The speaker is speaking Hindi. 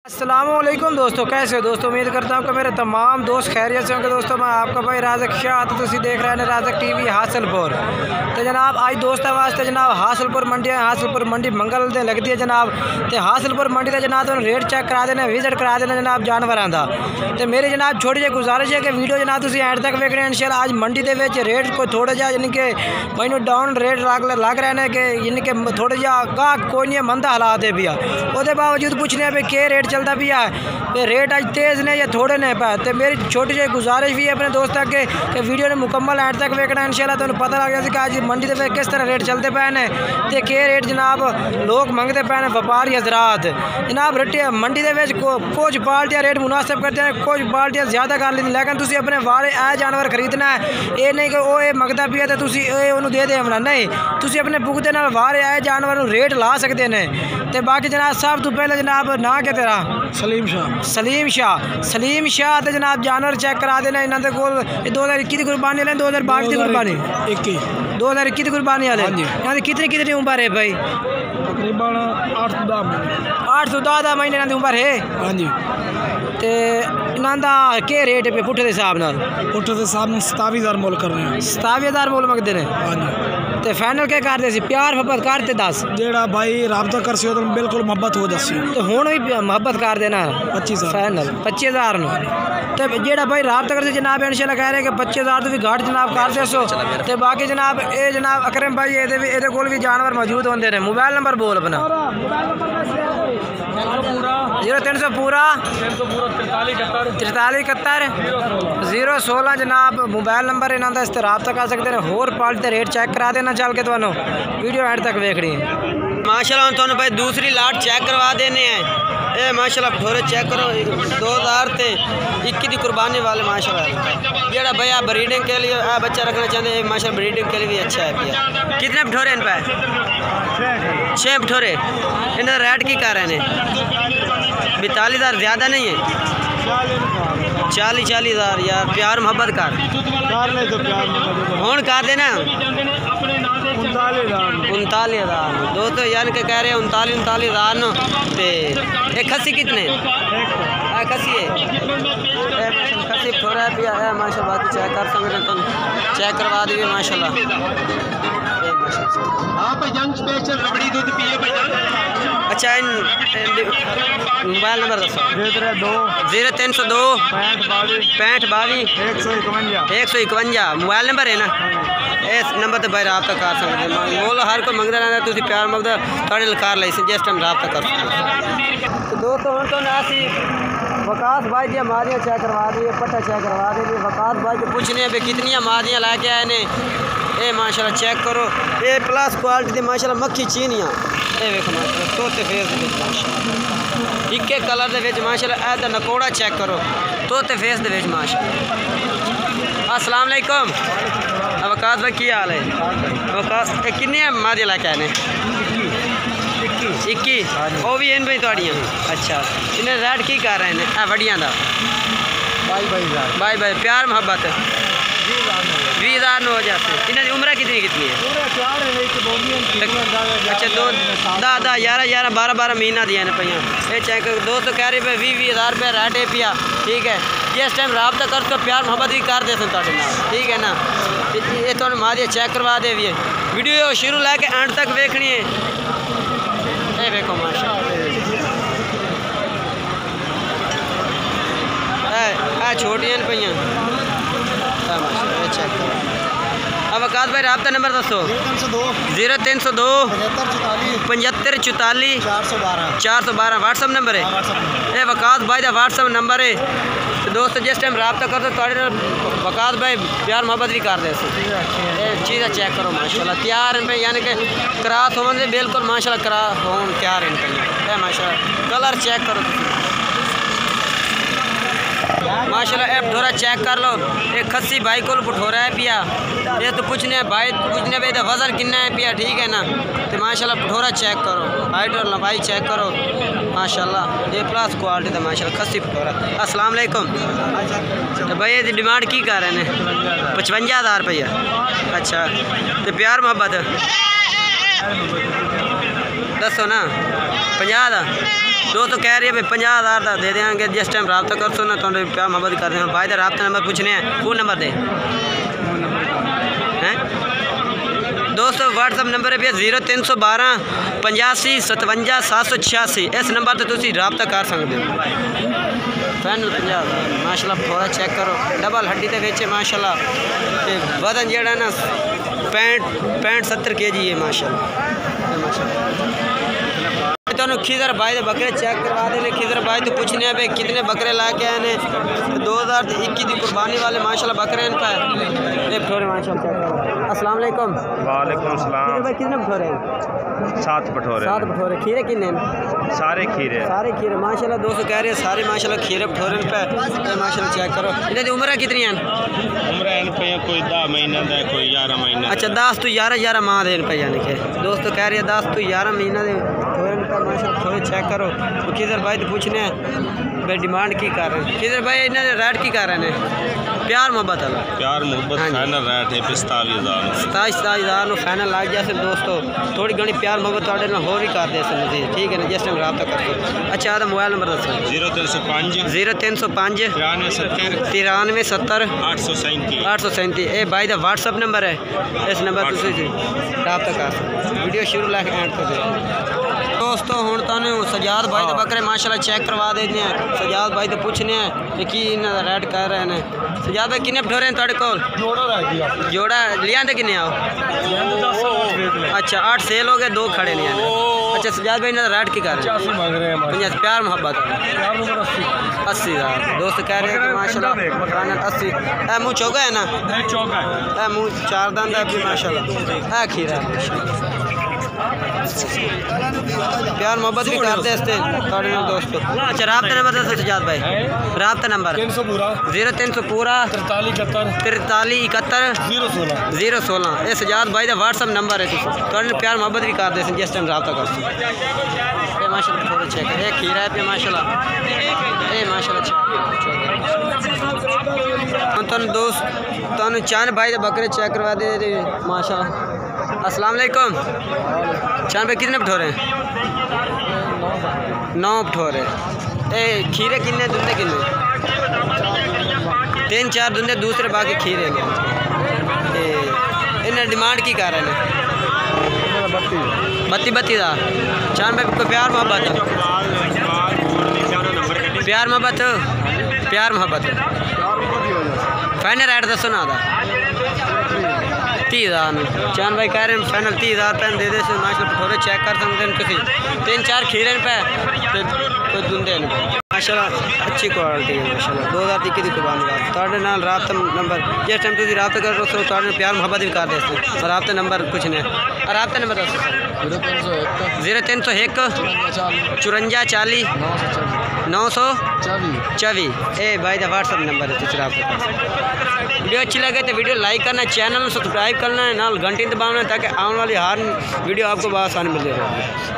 अस्सलामुअलैकुम दोस्तों, कैसे हो दोस्तों। उम्मीद करता हूँ कि मेरे तमाम दोस्त खैरियत से होंगे। दोस्तों मैं आपका भाई राज़क शाह, तो तुम देख रहे हैं राज़क टीवी हासिलपुर। तो जनाब आज दोस्तों वास्ते जनाब हासिलपुर मंडी है। हासिलपुर मंडी मंगल दिन लगती है जनाब। तो हासिलपुर मंडी का जनाब तुम रेट चेक करा देना, विजिट करा देना जनाब जानवरों का। तो मेरी जनाब छोटी जी गुजारिश है कि वीडियो जनाब तुम एंड तक वेखना। इंशाल्लाह आज मंडी के रेट को थोड़ा जहा यानी कि मैनू डाउन रेट लग रहे हैं कि यानी कि थोड़ा जहा गाहक कोई नहीं मंदा हालात है पिया। उसके बावजूद पूछने पे क्या रेट चलता भी है, रेट आज तेज़ ने या थोड़े ने पे। तो मेरी छोटी जी गुजारिश भी है अपने दोस्तों के कि वीडियो ने मुकम्मल एंड तक वेखना। इंशाल्लाह तुहानू पता लग जाए कि आज मंडी के किस तरह रेट चलते पे ने, तो क्या रेट जनाब लोग मंगते पे ने व्यापारी हजरात। जनाब रट्टी मंडी के कुछ पार्टियाँ रेट मुनासिब करते हैं, कुछ पार्टियाँ ज़्यादा कर लेती। लेकिन तुम अपने वाले ए जानवर खरीदना है, ये नहीं कि वो मंगता पिया तो तुम दे देना। नहीं, तुम अपने भुगते नाल वाले ए जानवर रेट ला सकते हैं। तो बाकी जनाब सब तो पहले जनाब ना क्या तेरा सलीम शाह तो जनाब जानवर चेक करा देना। इन्होंने को 2021 की कुर्बानी वाले 2022 की कुर्बानी 2021 की कुर्बानी वाले यहाँ कितनी उम्र है भाई? तकरीबन 8 से 10 महीने इन्होंने उम्र है। हाँ जी। तो इन्होंने क्या रेट है पुट्ठे के हिसाब न? पुट्ठे के हिसाब में 27,000 मोल कर रहे हैं। 27,000 मोल मंगते हैं। हाँ जी। तो फाइनल क्या करते सी? प्यार मोहब्बत करते 10 जेड़ा भाई राबता कर सी तो बिल्कुल मोहब्बत हो दसी। तो हुण भी मोहब्बत कर देना 25,000 फाइनल 25,000 तो जेड़ा भाई राबता कर जनाब इंशाल्लाह कह रहे हैं कि 25,000 तो भी घाट जनाब कर दे सो। तो बाकी जनाब ये जनाब अकरम भाई ये कोल भी जानवर मौजूद होंगे ने। मोबाइल नंबर बोल अपना। 0300 पूरा 43 71 016 जनाब मोबाइल नंबर इन्हों का। इस रबता कर सकते हैं। होर पाल्ट रेट चेक करा देना चल के तुहानू वीडियो एंड तक वेखनी है। माशाल्लाह तुहानू भाई दूसरी लाट चेक करवा देने हैं। ये माशाल्लाह भठोरे चेक करो 2021 की कुर्बानी वाले माशाल्लाह। जेड़ा भैया ब्रीडिंग के लिए बच्चा रखना चाहते हैं माशाल्लाह ब्रीडिंग के लिए भी अच्छा है भैया। कितने भठोरे इन पे? 6 भठोरे। इन्हें रेट की कर रहे हैं 42,000 ज़्यादा नहीं है? 40,000 यार प्यार मोहब्बत कर हूँ कर देना 39,000 दोस्तों यानी कि कह रहे हैं 39,000 नो। तो खसी कितने खसी है? खसी थोड़ा है पिया है माशाल्लाह। बाकी चेक कर सकते तुम चेक करवा दिए माशाल्लाह। अच्छा इन मोबाइल नंबर दसो। 0302 65 22 151 मोबाइल नंबर है ना। इस नंबर पर भाई रबता कर सकते हैं। मोल हर कोई मंगता रहता, तुम प्यार मंगता थोड़े लकार लाई जिस टाइम रबता कर सकते। तो दोस्तों हम तो नासी वकास भाई जी मारियाँ चेक करवा दिए, पट्टा चेक करवा दिए। वकास भाई को पूछने पे कितनी मारियाँ लैके आए ने। ये माशाल्लाह चेक करो ये प्लस क्वालिटी की माशाल्लाह मक्खी चीनियाँ। ये देखो माशाल्लाह तोते फेस माशाल्लाह एक कलर के माशाल्लाह। ऐसा नकोड़ा चेक करो तोते फेस के माशाल्लाह। अस्सलाम वालेकुम वकास भाई की हाल है? वकास किन्नी मारियाँ लैके आए ने? 21 वो भी इन भाई थोड़ियाँ। अच्छा इन्हें रेट की कर रहे हैं वड़ियाँ का? भाई प्यार मोहब्बत 20,000 हो जाते। इन्हें उम्र कितनी है? अच्छा 2 10 11 12 महीना दिया ने पैया। ये चेक दोस्तों कह रहे पे 20,000 रुपये रेट है पिया। ठीक है जिस टाइम रबता कर तो प्यार मोहब्बत भी कर दे ठीक है ना। ये तो मारिया चेक करवा दे भी वीडियो शुरू लैके एंड तक वेखनी है। ये देखो माशाल्लाह छोटियां पैया चेक करो। अब वकास भाई रबता नंबर दसो। 0302 75 44 412 व्हाट्सअप नंबर है। ये वकास भाई का व्हाट्सअप नंबर है। तो दोस्तों जिस टाइम रबता करते थोड़े वकास भाई प्यार मोहब्बत भी कर दे। चीज़ें चेक करो माशाल्लाह तैयार इन पे यानी कि क्रास होने बिल्कुल माशाल्लाह क्रास हो तैयार इन पे माशाल्लाह। कलर चेक करो माशाल्लाह। ए भठोरा चेक कर लो। एक खस्सी भाई को भठोरा है पिया। ये तो पूछने भाई पूछने पे वज़न कितना है पिया। ठीक है ना। तो माशाल्लाह भठोरा चेक करो हाइट और लंबाई चेक करो माशाल्लाह। ये प्लस क्वालिटी था माशाल्लाह खस्सी भठोरा। अस्सलाम वालेकुम। तो भाई ये डिमांड की कर रहे हैं 55,000 रुपया। अच्छा तो प्यार मोहब्बत दसो ना 50 का दोस्तों कह रही है भाई 50,000 का दे देंगे जिस टाइम रब्ता कर सो ना तो प्यार मोहब्बत कर देंगे। भाई का रब्ता नंबर पूछने हैं, फ़ोन नंबर दे हैं दोस्तों। व्हाट्सअप नंबर है भैया 0312 85 57 786। इस नंबर पर तुम रब्ता कर सकते हो। फाइनल 50,000 माशाल्लाह। थोड़ा चेक करो डबल हड्डी के बेचे माशाल्लाह। वजन जड़ा ना 65-70 kg है माशाल्लाह। तो खिजर भाई तो बकरे चेक करवा देने। खिजर भाई तो पूछने हैं भाई कितने बकरे ला के आए हैं। 2021 की कुर्बानी वाले माशाल्लाह बकरे इन पर माशाल्लाह चेक करो। अस्सलाम वालेकुम। वालेकुम सलाम। भाई कितने भटोरे हैं? 7 भटोरे। 7 भटोरे। खीरे कितने हैं? सारे खीरे माशाल्लाह। दोस्तों कह रहे हैं सारे माशाल्लाह खीरे भटोरे पे माशाल्लाह चेक करो। इनकी उम्र कितनी है? उम्र इन पे कोई 10 महीना का कोई 11 महीना। अच्छा 10 तो 11 माह देन पे यानी कि दोस्तों कह रहे हैं 10 तो 11 महीना दे पर माशाल्लाह। थोड़े चेक करो। किधर भाई तो पूछने हैं भाई डिमांड की कर रहे हैं। किधर भाई इन्हें रेट की कर रहे हैं? प्यार मोहब्बत वाला प्यार मोहब्बत फाइनल रेट है 27,000 फाइनल लग जाए दोस्तों। थोड़ी घनी प्यार मोहब्बत थोड़े ना हो भी कर दे सकते ठीक है ना जिस टाइम रब्ता करते। अच्छा तो मोबाइल नंबर दसो। 0305 9305 93 70 837। ये भाई का व्हाट्सअप नंबर है। इस नंबर पर रब्ता कर वीडियो शुरू लाके एंड कर दे। दोस्तों हूँ तुहानू सजाद भाई के बकरे माशाल्लाह चेक करवा देते हैं। सजाद भाई तो पूछने हैं कि इन्हों का रेट कर रहे हैं। सजाद भाई कितने भटोरे हैं तुहाडे कोल? जोड़ा लिया किन्ने आओ? अच्छा 8 सेल हो गए, 2 खड़े लिया। अच्छा सजाद भाई इन्हों का रेट की कर रहे हैं? प्यार मोहब्बत 80,000। दोस्त कह रहे हैं कि माशाल्लाह 80। मुँह चौका है ना? मुँह 4 दांत है माशाल्लाह। है खीरा प्यार मोहब्बत भी करते हैं दोस्तों। अच्छा रब्ता नंबर दसो सजाद भाई। रब्ता नंबर 0300 पूरा 43 71 016। ये सजाद भाई का व्हाट्सअप नंबर है। प्यार मोहब्बत भी करते हैं जिस टाइम रब्ता कर माशाल्लाह। थोड़ा चेक है खीरा है पे माशाल्लाह। ये माशाल्लाह दोस्त तुम चांद भाई के बकरे चेक करवा दे माशाल्लाह। अस्सलाम वालेकुम। चांद भाई कितने भटोरे हैं? 9 भटोरे। ए खीरे किन्ने दुंदे किन्ने? 3-4 दुंदे दूसरे बाकी खीरे ने। इन्हें डिमांड की कर रहे हैं? 32,000। चांद भाई को प्यार मोहब्बत फाइनल रेट दसो ना 30,000। चांद भाई कह रहे हैं फाइनल 30,000 रुपये दे दे माशाल्लाह। थोड़े चेक कर सकते हैं तुम 3-4 खीरे पे कोई दुंदे माशाल्लाह। अच्छी क्वालिटी है माशाल्लाह। 2021 की कुर्बानी थोड़े नाल रब्ता नंबर जिस टाइम तुम रब्ता करो तो थोड़े प्यार मोहब्बत भी कर दे। रब्ता नंबर कुछ नहीं। रब्ता नंबर 0301 54 40 924। ए भाई का व्हाट्सअप नंबर है। वीडियो अच्छी लगे तो वीडियो लाइक करना, चैनल सब्सक्राइब करना है, नाल घंटी दबाना है ताकि आने वाली हर वीडियो आपको बहुत आसानी मिल जाएगी।